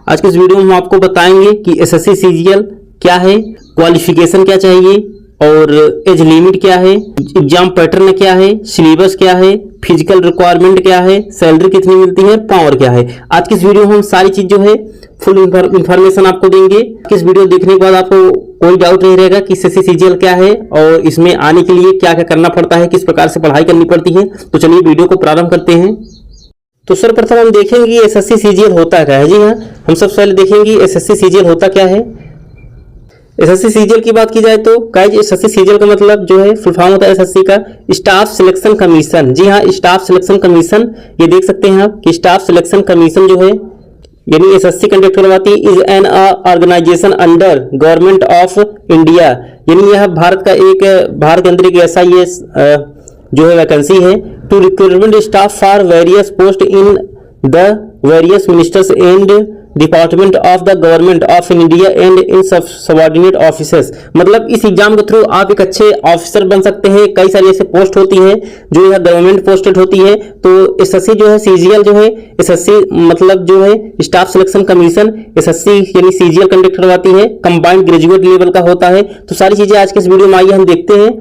आज के इस वीडियो में हम आपको बताएंगे कि एसएससी सीजीएल क्या है, क्वालिफिकेशन क्या चाहिए और एज लिमिट क्या है, एग्जाम पैटर्न क्या है, सिलेबस क्या है, फिजिकल रिक्वायरमेंट क्या है, सैलरी कितनी मिलती है, पावर क्या है। आज की इस वीडियो में हम सारी चीज जो है फुल इंफॉर्मेशन आपको देंगे। इस वीडियो देखने के बाद आपको कोई डाउट नहीं रहेगा कि एसएससी सीजीएल क्या है और इसमें आने के लिए क्या क्या करना पड़ता है, किस प्रकार से पढ़ाई करनी पड़ती है। तो चलिए वीडियो को प्रारंभ करते हैं। तो सर्वप्रथम हम देखेंगे एसएससी सीजीएल होता क्या है। जी हाँ, हम सबसे पहले देखेंगे एसएससी सीजीएल होता क्या है। एसएससी सीजीएल की बात की जाए तो गाइस एसएससी सीजीएल का मतलब जो है फुल फॉर्म होता है एसएससी का स्टाफ सिलेक्शन कमीशन। जी हाँ, स्टाफ सिलेक्शन कमीशन, ये देख सकते हैं आप कि स्टाफ सिलेक्शन कमीशन जो है यानी एसएससी कंडक्ट करवाती है is an organisation under government of India. यानी यह भारत का भारत के अंदर एक ऐसा ये जो है वैकेंसी है to recruitment staff for various post in the various ministers and department of the government of India and in subordinate officers. मतलब इस एग्जाम के थ्रू आप एक अच्छे ऑफिसर बन सकते हैं। कई सारी ऐसे पोस्ट होती है जो यह गवर्नमेंट पोस्टेड होती है। तो एसएससी जो है सीजीएल जो है एसएससी मतलब जो है स्टाफ सिलेक्शन कमीशन एसएससी यानी सीजीएल कंडक्ट करवाती है, कंबाइंड ग्रेजुएट लेवल का होता है। तो सारी चीजें आज के इस वीडियो में आइए हम देखते हैं।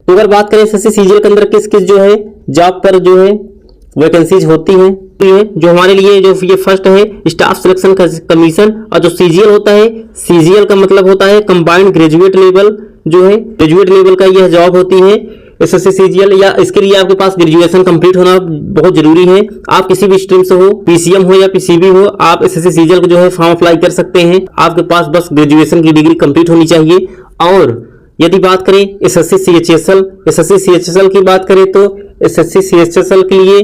तो अगर बात करें एसएससी सीजीएल के अंदर किस किस जो है जॉब पर जो है वैकेंसीज होती हैं, जो हमारे लिए जो ये फर्स्ट है स्टाफ सिलेक्शन कमीशन, और जो सीजीएल होता है सीजीएल का मतलब होता है कंबाइंड ग्रेजुएट लेवल, जो है ग्रेजुएट लेवल का यह जॉब होती है एसएससी सीजीएल। या इसके लिए आपके पास ग्रेजुएशन कंप्लीट होना बहुत जरूरी है। आप किसी भी स्ट्रीम से हो, पीसीएम हो या पीसीबी हो, आप एसएससी सीजीएल को जो है फॉर्म अप्लाई कर सकते हैं। आपके पास बस ग्रेजुएशन की डिग्री कंप्लीट होनी चाहिए। और यदि बात करें एसएससी सीएचएसएल की बात करें तो एसएससी सीएचएसएल के लिए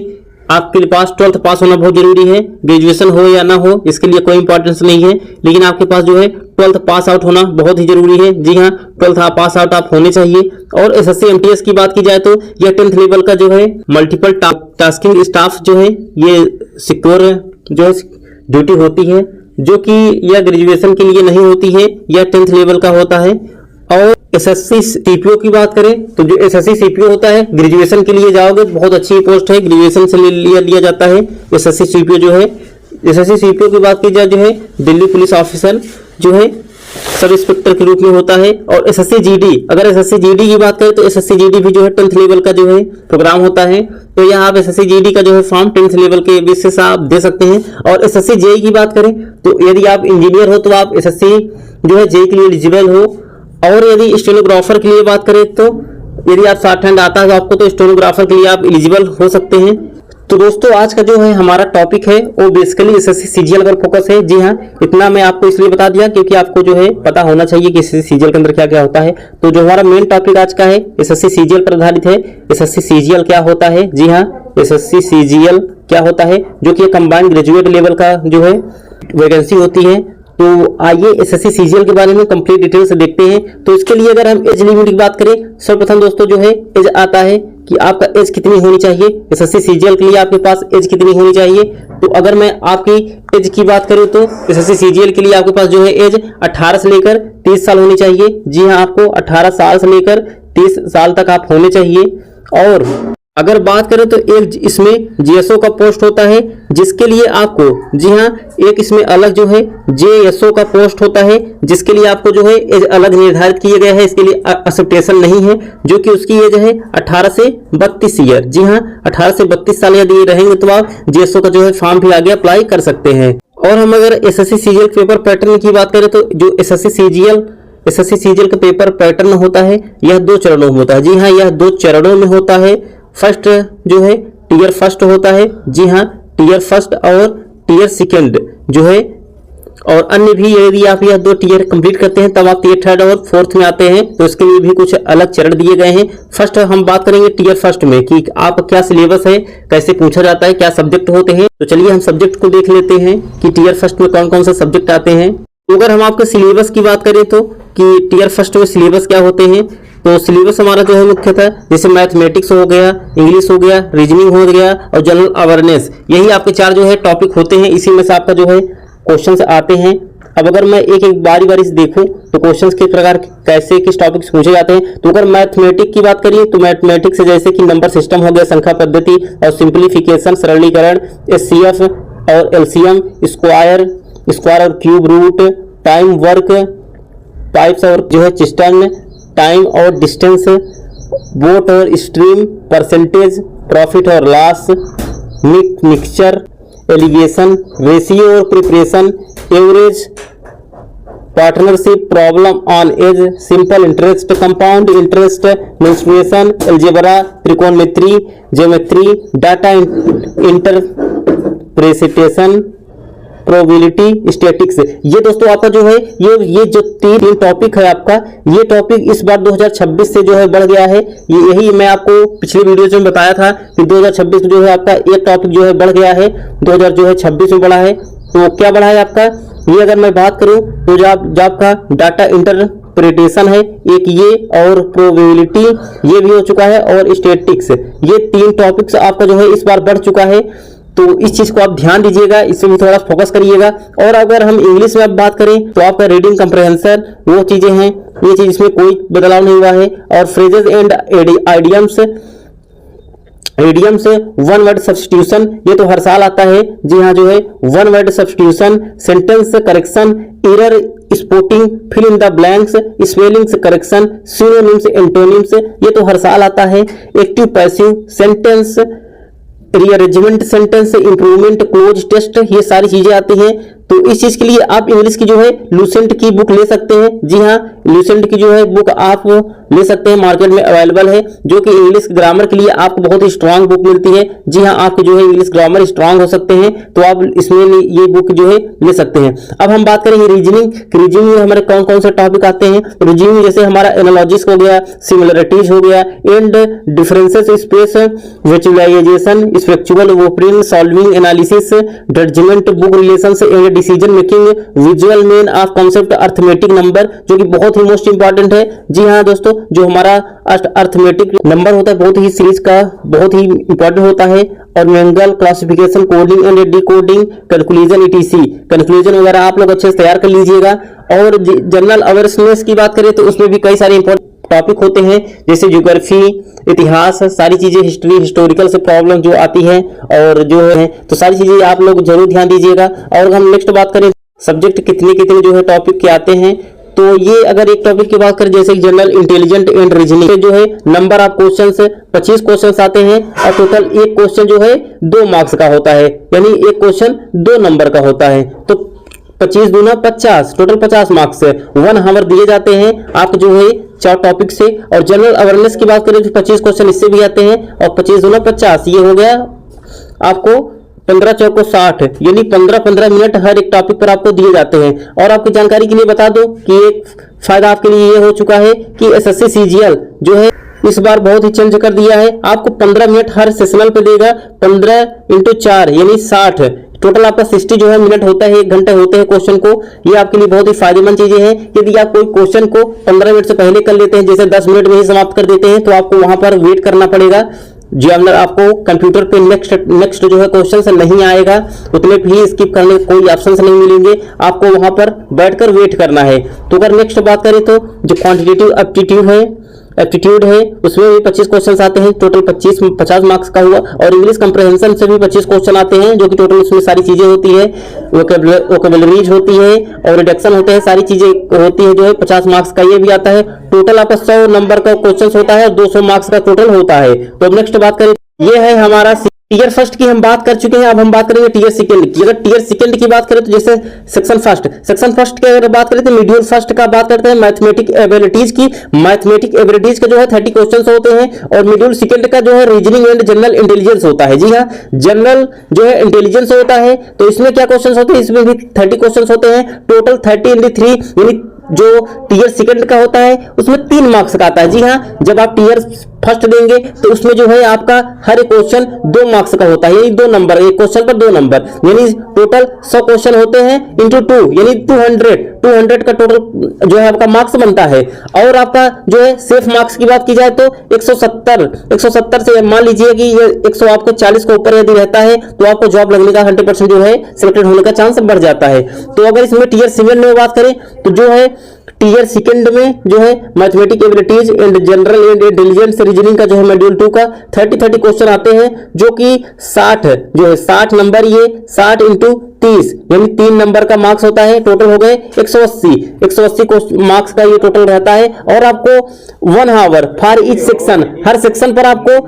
आपके पास 12th पास होना बहुत जरूरी है। ग्रेजुएशन हो या ना हो इसके लिए कोई इंपॉर्टेंस नहीं है, लेकिन आपके पास जो है 12th पास आउट होना बहुत ही जरूरी है। जी हाँ, 12th पास आउट आप होने चाहिए। और एसएससी एमटीएस की बात की जाए तो यह 10th लेवल का जो है मल्टीपल टास्किंग स्टाफ जो है ये सिक्योर जो है ड्यूटी होती है, जो कि यह ग्रेजुएशन के लिए नहीं होती है, यह 10th लेवल का होता है। और एसएससी सीपीओ की बात करें तो जो एसएससी सीपीओ होता है ग्रेजुएशन के लिए जाओगे, बहुत अच्छी पोस्ट है, ग्रेजुएशन से लिया जाता है एसएससी सीपीओ जो है। एसएससी सीपीओ की बात की जाए जो है दिल्ली पुलिस ऑफिसर जो है सब इंस्पेक्टर के रूप में होता है। और एसएससी जीडी, अगर एसएससी जीडी की बात करें तो एसएससी जीडी भी जो है 10th लेवल का जो है प्रोग्राम होता है। तो यहाँ आप एसएससी जीडी का जो है फॉर्म 10th लेवल के बेसिस आप दे सकते हैं। और एसएससी जेई की बात करें तो यदि आप इंजीनियर हो तो आप एसएससी जो है जेई के लिए एलिजिबल हो। और यदि स्टेनोग्राफर के लिए बात करें तो यदि आप शॉर्ट हैंड आता है तो आपको तो स्टेनोग्राफर के लिए आप एलिजिबल हो सकते हैं। तो दोस्तों आज का जो है हमारा टॉपिक है वो बेसिकली एसएससी सीजीएल पर फोकस है। जी हाँ, इतना मैं आपको इसलिए बता दिया क्योंकि आपको जो है पता होना चाहिए कि एसएससी सीजीएल के अंदर क्या क्या होता है। तो जो हमारा मेन टॉपिक आज का है एसएससी सीजीएल पर आधारित है। एसएससी सीजीएल क्या होता है? जी हाँ, एसएससी सीजीएल क्या होता है, जो कि कंबाइंड ग्रेजुएट लेवल का जो है वैकेंसी होती है। तो आइए एसएससी सीजीएल के बारे में कंप्लीट डिटेल से देखते हैं। तो इसके लिए अगर हम एज लिमिट की बात करें, सर्वप्रथम दोस्तों जो है एज आता है कि आपका एज कितनी होनी चाहिए। एसएससी सीजीएल के लिए आपके पास एज कितनी होनी चाहिए? तो अगर मैं आपकी एज की बात करूं तो एसएससी सीजीएल के लिए आपके पास जो है एज 18 से लेकर 30 साल होनी चाहिए। जी हाँ, आपको 18 साल से लेकर 30 साल तक आप होने चाहिए। और अगर बात करें तो एक इसमें जेएसओ का पोस्ट होता है जिसके लिए आपको, जी हाँ, एक इसमें अलग जो है जेएसओ का पोस्ट होता है जिसके लिए आपको जो है एज अलग निर्धारित किया गया है। इसके लिए एक्सेप्टेशन नहीं है, जो कि उसकी एज है 18 से 32 ईयर। जी हाँ, 18 से 32 साल यदि रहेंगे तो आप जेएसओ का जो है फॉर्म भी आगे अप्लाई कर सकते हैं। और हम अगर एसएससी सीजीएल पेपर पैटर्न की बात करें तो जो एसएससी सीजीएल का पेपर पैटर्न होता है यह 2 चरणों में होता है। जी हाँ, यह 2 चरणों में होता है। फर्स्ट जो है टीयर फर्स्ट होता है। जी हाँ, टीयर फर्स्ट और टीयर सेकंड जो है, और अन्य भी यदि आप यह 2 टीयर कंप्लीट करते हैं तब आप टीयर थर्ड और फोर्थ में आते हैं। तो इसके लिए भी कुछ अलग चरण दिए गए हैं। फर्स्ट हम बात करेंगे टीयर फर्स्ट में कि आप क्या सिलेबस है, कैसे पूछा जाता है, क्या सब्जेक्ट होते हैं। तो चलिए हम सब्जेक्ट को देख लेते हैं कि टीयर फर्स्ट में कौन कौन से सब्जेक्ट आते हैं। तो अगर हम आपके सिलेबस की बात करें तो कि टीयर फर्स्ट में सिलेबस क्या होते हैं, तो सिलेबस हमारा जो है मुख्यतः जैसे मैथमेटिक्स हो गया, इंग्लिश हो गया, रीजनिंग हो गया और जनरल अवेयरनेस, यही आपके 4 जो है टॉपिक होते हैं। इसी में से आपका जो है क्वेश्चंस आते हैं। अब अगर मैं एक एक बारी बारी से देखूं तो क्वेश्चंस के प्रकार कैसे किस टॉपिक से पूछे जाते हैं। तो अगर मैथमेटिक्स की बात करिए तो मैथमेटिक्स से जैसे कि नंबर सिस्टम हो गया, संख्या पद्धति और सिंप्लीफिकेशन सरलीकरण, एचसीएफ और एलसीएम, स्क्वायर और cube root, time, work, pipes और जो है चिस्टर्न, टाइम और डिस्टेंस, बोट और स्ट्रीम, परसेंटेज, प्रॉफिट और लॉस, मिक्सचर, एलिगेशन, रेशियो और preparation, average, partnership, problem on age, simple interest, compound interest, mensuration, algebra, त्रिकोणमिति, geometry, data interpretation, probability, statics. ये दोस्तों आपका जो है ये जो तीन टॉपिक है आपका, ये टॉपिक इस बार 2026 से जो है बढ़ गया है। ये यही मैं आपको पिछले वीडियो में बताया था कि 2026 में जो है आपका एक टॉपिक जो है बढ़ गया है, 2026 में बढ़ा है। तो क्या बढ़ा है आपका, ये अगर मैं बात करूं तो जो आपका डाटा इंटरप्रिटेशन है एक, ये और प्रोबेबिलिटी ये भी हो चुका है, और स्टैटिक्स, ये तीन टॉपिक्स आपका जो है इस बार बढ़ चुका है। तो इस चीज को आप ध्यान दीजिएगा, इसमें भी थोड़ा फोकस करिएगा। और अगर हम इंग्लिश में अब बात करें तो आपका रीडिंग कंप्रहेंशन वो चीजें हैं, ये चीज इसमें कोई बदलाव नहीं हुआ है। और phrases and idioms, one word substitution, ये तो हर साल आता है। जी हाँ, जो है one word substitution, sentence correction, error spotting, fill in the blanks, spellings correction, synonyms, antonyms, ये तो हर साल आता है। Active passive, sentence rearrangement, sentence improvement, cloze test, ये सारी चीजें आती हैं। तो इस चीज के लिए आप इंग्लिश की जो है लूसेंट की बुक ले सकते हैं। जी हाँ, लूसेंट की जो है बुक आप ले सकते हैं, मार्केट में अवेलेबल है, जो कि इंग्लिश ग्रामर के लिए आपको बहुत ही स्ट्रांग बुक मिलती है। जी हाँ, आपके जो है इंग्लिश ग्रामर स्ट्रांग हो सकते हैं, तो आप इसमें ये बुक जो है ले सकते हैं। अब हम बात करेंगे रीजनिंग। रीजनिंग में हमारे कौन कौन से टॉपिक आते हैं। रीजनिंग जैसे हमारा एनालॉजिस हो गया, सिमिलरिटीज हो गया, and differences, space, visualisation, structural working, solving, analysis, judgement, book relations and decision making, visual men of concept, arithmetic number, जो कि बहुत ही मोस्ट इंपॉर्टेंट है। जी हाँ दोस्तों, जो हमारा अर्थमेटिक नंबर होता है बहुत ही सीरीज का बहुत ही इंपॉर्टेंट होता है। और mangle, classification, coding and decoding, conclusion, etc, conclusion वगैरह आप लोग अच्छे से तैयार कर लीजिएगा। और जनरल अवेयरनेस की बात करें तो उसमें भी कई सारे इंपॉर्टेंट टॉपिक होते हैं, जैसे ज्योग्राफी, इतिहास, सारी चीजें, हिस्ट्री, हिस्टोरिकल से प्रॉब्लम जो आती है और जो है, तो सारी चीजें आप लोग जरूर ध्यान दीजिएगा। और हम नेक्स्ट बात करें सब्जेक्ट कितने कितने जो है टॉपिक के आते हैं, तो ये अगर एक टॉपिक की बात करें जैसे जनरल इंटेलिजेंट एंड रीजनिंग, जो है नंबर ऑफ क्वेश्चन 25 क्वेश्चन आते हैं, और टोटल एक क्वेश्चन जो है 2 मार्क्स का होता है, यानी एक क्वेश्चन 2 नंबर का होता है। तो 25 दूना 50, टोटल 50 मार्क्स से 1 आवर दिए जाते हैं आप जो है 4 टॉपिक से। और जनरल अवेयरनेस की बात करें तो 25 क्वेश्चन इससे भी आते हैं, और 25 दूना 50, ये हो गया आपको 15 चौको 60, यानी 15-15 मिनट हर एक टॉपिक पर आपको दिए जाते हैं। और आपकी जानकारी के लिए बता दूं कि एक फायदा आपके लिए ये हो चुका है कि एसएससी सीजीएल जो है इस बार बहुत ही चेंज कर दिया है, आपको 15 मिनट हर सेशनल पे देगा। 15 × 4 यानी 60, टोटल आपका 60 जो है मिनट होता है, 1 घंटे होते हैं क्वेश्चन को। ये आपके लिए बहुत ही फायदेमंद चीजें हैं। यदि आप कोई क्वेश्चन को 15 मिनट से पहले कर लेते हैं, जैसे 10 मिनट में ही समाप्त कर देते हैं, तो आपको वहां पर वेट करना पड़ेगा। जो अंदर आपको कंप्यूटर पे नेक्स्ट जो है क्वेश्चन नहीं आएगा, उतने भी स्किप करने के कोई ऑप्शन नहीं मिलेंगे, आपको वहां पर बैठकर वेट करना है। तो अगर नेक्स्ट बात करें तो जो क्वांटिटेटिव एप्टीट्यूड है उसमें भी 25 क्वेश्चन आते हैं, टोटल 50 मार्क्स का हुआ। और इंग्लिश कंप्रहेंशन से भी 25 क्वेश्चन आते हैं, जो कि टोटल उसमें सारी चीजें होती है, वोकैबुलरीज होती है और रिडक्शन होते हैं, सारी चीजें होती है, जो है 50 मार्क्स का ये भी आता है। टोटल आपका 100 नंबर का क्वेश्चन होता है, 200 मार्क्स का टोटल होता है। तो अब नेक्स्ट बात करें, ये है हमारा टीयर फर्स्ट की हम बात कर चुके हैं, अब हम बात करेंगे टीयर सेकंड की। अगर टीयर सेकंड की बात करें तो जैसे सेक्शन फर्स्ट की अगर बात करें तो मॉड्यूल फर्स्ट का बात करते हैं मैथमेटिक एबिलिटीज की। मैथमेटिक एबिलिटीज का जो है 30 क्वेश्चन होते हैं, और मॉड्यूल सेकंड का जो है रीजनिंग एंड जनरल इंटेलिजेंस होता है। जी हाँ, जनरल जो है इंटेलिजेंस होता है, तो इसमें क्या क्वेश्चन होते हैं, इसमें भी 30 क्वेश्चन होते हैं, टोटल 30 × 3 यानी जो टीयर सेकंड का होता है उसमें 3 मार्क्स का आता है। जी हाँ, जब आप टीयर फर्स्ट देंगे तो उसमें जो है आपका हर एक क्वेश्चन 2 मार्क्स का होता है, यानी 2 नंबर, एक क्वेश्चन पर 2 नंबर, यानी टोटल 100 क्वेश्चन होते हैं × 2 यानी 200 का टोटल जो है आपका मार्क्स बनता है। और आपका जो है सेफ मार्क्स की बात की जाए तो 170 से मान लीजिए कि ये 100 आपको 40 के ऊपर यदि रहता है तो आपको जॉब लगने का 100% जो है सिलेक्टेड होने का चांस बढ़ जाता है। तो अगर इसमें टीयर 7 में बात करें तो जो है टीयर सेकंड में जो है mathematic abilities and general and intelligence reasoning का जो है मॉड्यूल 2 का 30 क्वेश्चन आते हैं, जो कि 60 जो है 60 नंबर, ये 60 इंटू 30 यानी 3 नंबर का मार्क्स होता है। टोटल हो गए 180 मार्क्स का ये टोटल रहता है। और आपको 1 आवर फॉर ईच सेक्शन, हर सेक्शन पर आपको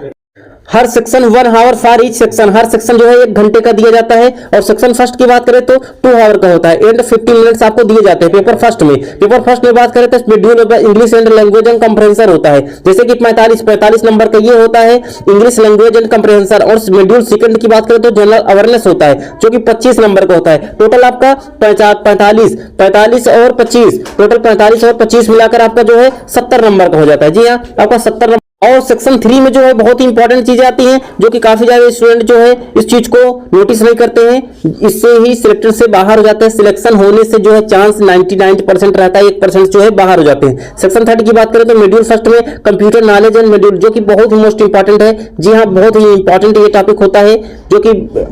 हर section 1 hour for each section, हर सेक्शन जो है 1 घंटे का दिया जाता है। और सेक्शन फर्स्ट की बात करें तो 2 आवर का होता है एंड 15 मिनट्स आपको दिए जाते हैं पेपर फर्स्ट में। पेपर फर्स्ट में बात करें तो schedule English and language and comprehension होता है, जैसे कि 45 नंबर का ये होता है इंग्लिश लैंग्वेज एंड कंप्रहेंशन। और शेड्यूल सेकंड की बात करें तो जनरल अवेयरनेस होता है, जो कि 25 नंबर का होता है। टोटल आपका 45 और 25, टोटल 45 और 25 मिलाकर आपका जो है 70 नंबर का हो जाता है। जी हाँ, आपका 70 नंबर। और सेक्शन 3 में जो है बहुत ही इंपॉर्टेंट चीजें आती हैं, जो कि काफी ज्यादा स्टूडेंट जो है इस चीज को नोटिस नहीं करते हैं, इससे ही सिलेक्टर से बाहर हो जाते हैं। सिलेक्शन होने से जो है चांस 99% रहता है, 1% जो है बाहर हो जाते हैं। सेक्शन 30 की बात करें तो मॉड्यूल फर्स्ट में कंप्यूटर नॉलेज एंड मॉड्यूल, जो कि बहुत ही मोस्ट इंपॉर्टेंट है। जी हाँ, बहुत ही इंपॉर्टेंट ये टॉपिक होता है, जो कि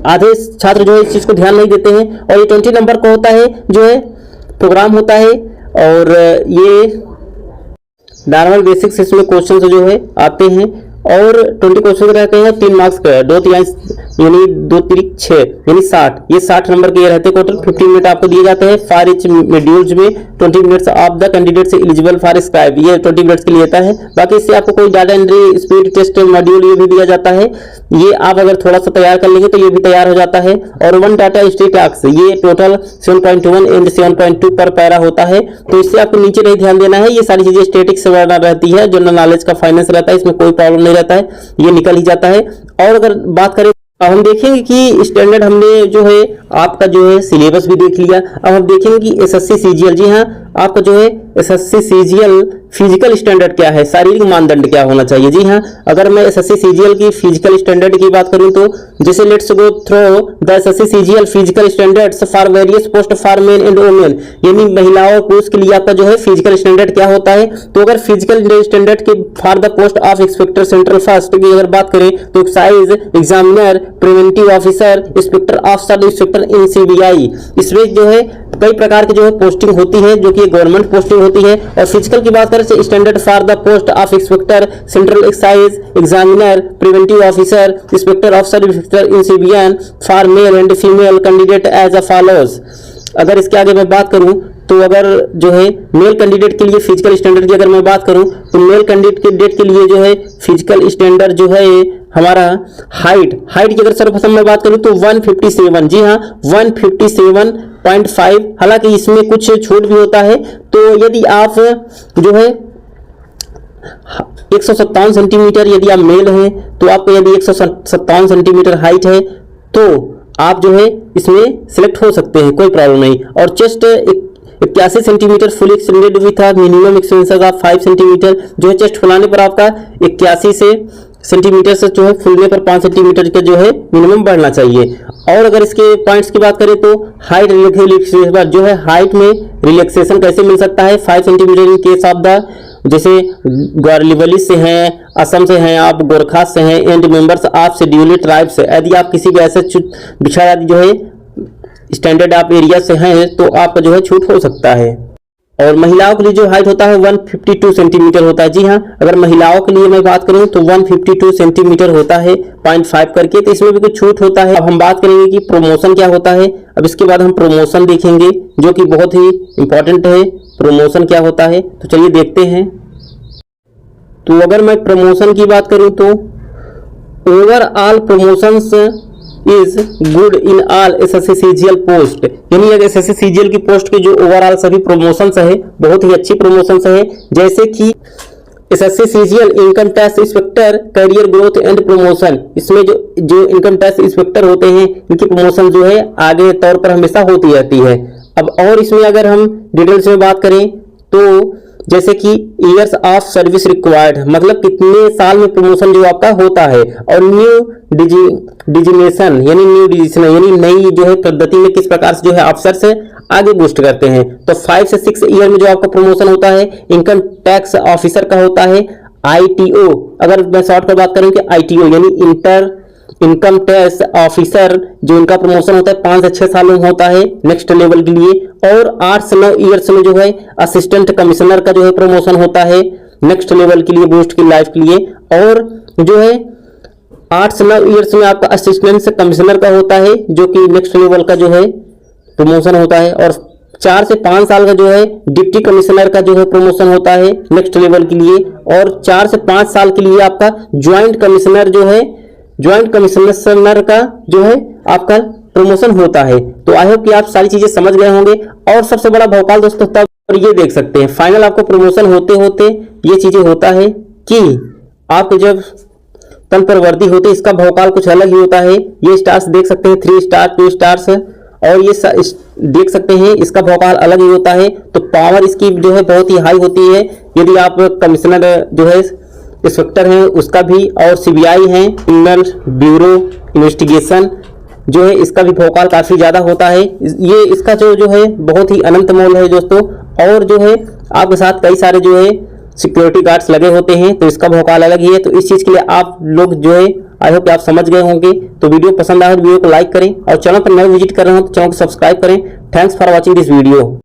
आधे छात्र जो है इस चीज को ध्यान नहीं देते हैं। और ये 20 नंबर का होता है, जो है प्रोग्राम होता है। और ये नॉर्मल बेसिक्स इसमें क्वेश्चन जो है आते हैं। और 20 क्वेश्चन रहते हैं 3 मार्क्स का, 2 यानी 2 3 6 यानी 60, ये 60 नंबर के रहते हैं। टोटल 15 मिनट आपको दिए जाते हैं फॉर ईच मॉड्यूल्स में। 20 मिनट्स ऑफ द कैंडिडेट से एलिजिबल फॉर स्क्राइब, ये 20 मिनट्स के लिए आता है। बाकी इससे आपको कोई data entry speed test module ये भी दिया जाता है, ये आप अगर थोड़ा सा तैयार कर लेंगे तो ये भी तैयार हो जाता है। और 1 डाटा हिस्ट्री टास्क, ये टोटल 7.1 एंड 7.2 पर पैरा होता है, तो इससे आपको नीचे नहीं ध्यान देना है। ये सारी चीजें स्टैटिक से रहती है, जनरल नॉलेज का फाइनेंस रहता है, इसमें कोई प्रॉब्लम नहीं रहता है, ये निकल ही जाता है। और अगर बात करें हम देखेंगे कि स्टैंडर्ड हमने जो है आपका जो है सिलेबस भी देख लिया। अब हम देखेंगे कि एसएससी सीजीएल, जी हाँ, आपका जो है एसएससी सीजीएल फिजिकल स्टैंडर्ड क्या है, शारीरिक मानदंड क्या होना चाहिए। जी हाँ, अगर मैं एसएससी सीजीएल की फिजिकल स्टैंडर्ड की बात करूं तो जैसे let's go through the assessee CGL physical standards for various post for main and women, यानी महिलाओं और पुरुष के लिए आपका जो है फिजिकल स्टैंडर्ड क्या होता है। तो अगर फिजिकल स्टैंडर्ड के for the post of inspector central first की अगर बात करें तो excise examiner, preventive officer, inspector of sub inspector in CBI, इसमें जो है कई प्रकार की जो है पोस्टिंग होती है, जो कि गवर्नमेंट पोस्टिंग होती है। और फिजिकल की बात करें तो standard for the post of inspector central excise examiner, preventive officer, inspector of sub inspector in CBI for male and female candidate age a follows. अगर इसके आगे मैं बात करूं तो अगर जो है मेल कैंडिडेट के लिए फिजिकल स्टैंडर्ड की अगर मैं बात करूं तो मेल कैंडिडेट के लिए जो है फिजिकल स्टैंडर्ड जो है हमारा हाइट की अगर सर्वप्रथम मैं बात करूं तो 157, जी हाँ 157.5, हालांकि इसमें कुछ छूट भी होता है। तो यदि आप जो है 157 सेंटीमीटर यदि आप मेल हैं तो आपको यदि 157 सेंटीमीटर हाइट है तो आप जो है इसमें सिलेक्ट हो सकते हैं, कोई प्रॉब्लम नहीं। और chest 81 centimetre full extended with minimum extension of 5 centimetre, जो है चेस्ट फुलाने पर आपका 81 सेंटीमीटर से जो है फुलने पर 5 सेंटीमीटर का जो है मिनिमम बढ़ना चाहिए। और अगर इसके पॉइंट्स की बात करें तो हाइट रिलैक्सेशन, जो है हाइट में रिलैक्सेशन कैसे मिल सकता है 5 centimetre in case of the, जैसे ग्वालियर से हैं, असम से हैं, आप गोरखा से हैं and members of scheduled tribe से, यदि आप किसी भी ऐसे पिछड़ा जो है स्टैंडर्ड आप एरिया से हैं तो आपका जो है छूट हो सकता है। और महिलाओं के लिए जो हाइट होता है 152 सेंटीमीटर होता है। जी हाँ, अगर महिलाओं के लिए मैं बात करूं तो 152 सेंटीमीटर होता है 0.5 करके, तो इसमें भी कुछ छूट होता है। अब हम बात करेंगे कि प्रमोशन क्या होता है। अब इसके बाद हम प्रमोशन देखेंगे, जो कि बहुत ही इंपॉर्टेंट है। प्रमोशन क्या होता है तो चलिए देखते हैं। तो अगर मैं प्रमोशन की बात करूं तो overall promotions is good in all SSC CGL post, यानी अगर एसएससी सीजीएल की पोस्ट की जो ओवरऑल सभी प्रमोशंस है बहुत ही अच्छी प्रमोशंस है। जैसे कि SSC CGL income tax inspector career growth and promotion, इसमें जो इनकम टैक्स इंस्पेक्टर होते हैं इनकी प्रमोशन जो है आगे तौर पर हमेशा होती रहती है। अब और इसमें अगर हम डिटेल्स में बात करें तो जैसे कि ईयर्स ऑफ सर्विस रिक्वायर्ड, मतलब कितने साल में प्रमोशन जो आपका होता है। और न्यू डिजिनेशन यानी न्यू डिजिशन यानी नई जो है पद्धति में किस प्रकार से जो है अफसर से आगे बूस्ट करते हैं। तो 5 से 6 ईयर में जो आपका प्रमोशन होता है इनकम टैक्स ऑफिसर का होता है। आईटीओ, अगर मैं शॉर्ट पर बात करूं कि आईटीओ यानी इनकम टैक्स ऑफिसर जो इनका प्रमोशन होता है 5 से 6 सालों में होता है नेक्स्ट लेवल के लिए। और 8 से 9 ईयर्स में जो है असिस्टेंट कमिश्नर का जो है प्रमोशन होता है नेक्स्ट लेवल के लिए, बूस्ट की लाइफ के लिए। और जो है 8 से 9 ईयर्स में आपका असिस्टेंट कमिश्नर का होता है जो कि नेक्स्ट लेवल का जो है प्रमोशन होता है। और 4 से 5 साल का जो है डिप्टी कमिश्नर का जो है प्रमोशन होता है नेक्स्ट लेवल के लिए। और 4 से 5 साल के लिए आपका ज्वाइंट कमिश्नर जो है, ज्वाइंट कमिश्नर का जो है आपका प्रमोशन होता है। तो आई होप कि आप सारी चीजें समझ गए होंगे। और सबसे बड़ा भौकाल दोस्तों तब और ये देख सकते हैं फाइनल आपको प्रमोशन होते होते ये चीजें होता है कि आप जब तन पर वर्दी होते इसका भौकाल कुछ अलग ही होता है। ये स्टार्स देख सकते हैं 3 स्टार 2 स्टार्स, और ये देख सकते हैं इसका भौकाल अलग ही होता है। तो पावर इसकी जो है बहुत ही हाई होती है। यदि आप कमिश्नर जो है इंस्पेक्टर हैं उसका भी, और सीबीआई है क्रिमिनल ब्यूरो इन्वेस्टिगेशन जो है इसका भी भौकाल काफी ज्यादा होता है। ये इसका जो है बहुत ही अनंत मोल है दोस्तों। और जो है आपके साथ कई सारे जो है सिक्योरिटी गार्ड्स लगे होते हैं तो इसका भौकाल अलग ही है। तो इस चीज के लिए आप लोग जो है आई होप आप समझ गए होंगे। तो वीडियो पसंद आए तो वीडियो को लाइक करें, और चैनल पर नए विजिट कर रहे हो तो चैनल को सब्सक्राइब करें। Thanks for watching this video.